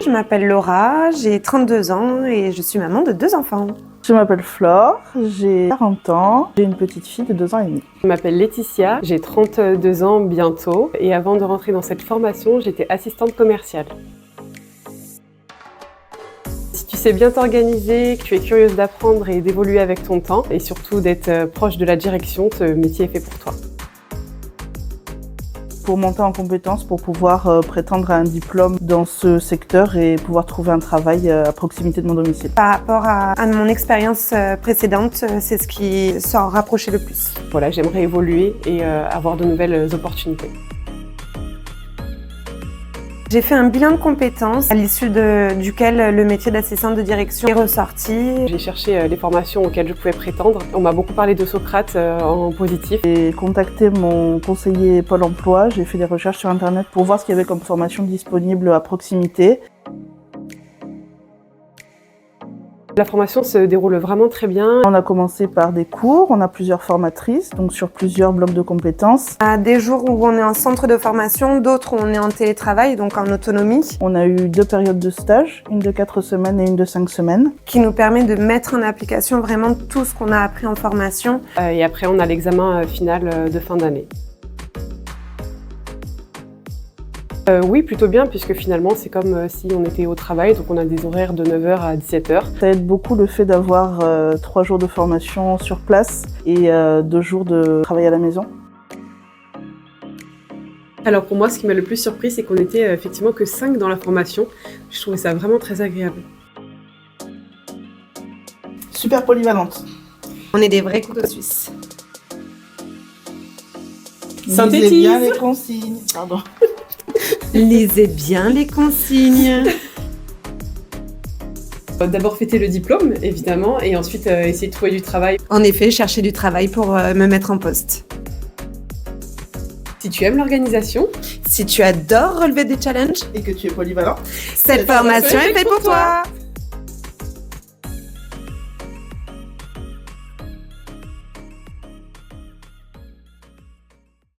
je m'appelle Laura, j'ai 32 ans et je suis maman de 2 enfants. Je m'appelle Flore, j'ai 40 ans, j'ai une petite fille de 2 ans et demi. Je m'appelle Laetitia, j'ai 32 ans bientôt et avant de rentrer dans cette formation, j'étais assistante commerciale. Si tu sais bien t'organiser, que tu es curieuse d'apprendre et d'évoluer avec ton temps et surtout d'être proche de la direction, ce métier est fait pour toi. Pour monter en compétences, pour pouvoir prétendre à un diplôme dans ce secteur et pouvoir trouver un travail à proximité de mon domicile. Par rapport à mon expérience précédente, c'est ce qui s'en rapprochait le plus. Voilà, j'aimerais évoluer et avoir de nouvelles opportunités. J'ai fait un bilan de compétences à l'issue duquel le métier d'assistante de direction est ressorti. J'ai cherché les formations auxquelles je pouvais prétendre. On m'a beaucoup parlé de Socrate en positif. J'ai contacté mon conseiller Pôle emploi, j'ai fait des recherches sur internet pour voir ce qu'il y avait comme formation disponible à proximité. La formation se déroule vraiment très bien. On a commencé par des cours, on a plusieurs formatrices, donc sur plusieurs blocs de compétences. À des jours où on est en centre de formation, d'autres où on est en télétravail, donc en autonomie. On a eu 2 périodes de stage, une de 4 semaines et une de 5 semaines. Qui nous permet de mettre en application vraiment tout ce qu'on a appris en formation. Et après, on a l'examen final de fin d'année. Oui, plutôt bien, puisque finalement, c'est comme si on était au travail, donc on a des horaires de 9h à 17h. Ça aide beaucoup le fait d'avoir 3 jours de formation sur place et 2 jours de travail à la maison. Alors pour moi, ce qui m'a le plus surpris, c'est qu'on était effectivement que 5 dans la formation. Je trouvais ça vraiment très agréable. Super polyvalente. On est des vrais couteaux suisses. Synthétise. Lisez bien les consignes. Pardon. Lisez bien les consignes. D'abord fêter le diplôme, évidemment, et ensuite essayer de trouver du travail. En effet, chercher du travail pour me mettre en poste. Si tu aimes l'organisation, Si tu adores relever des challenges, Et que tu es polyvalent. cette formation est faite pour toi.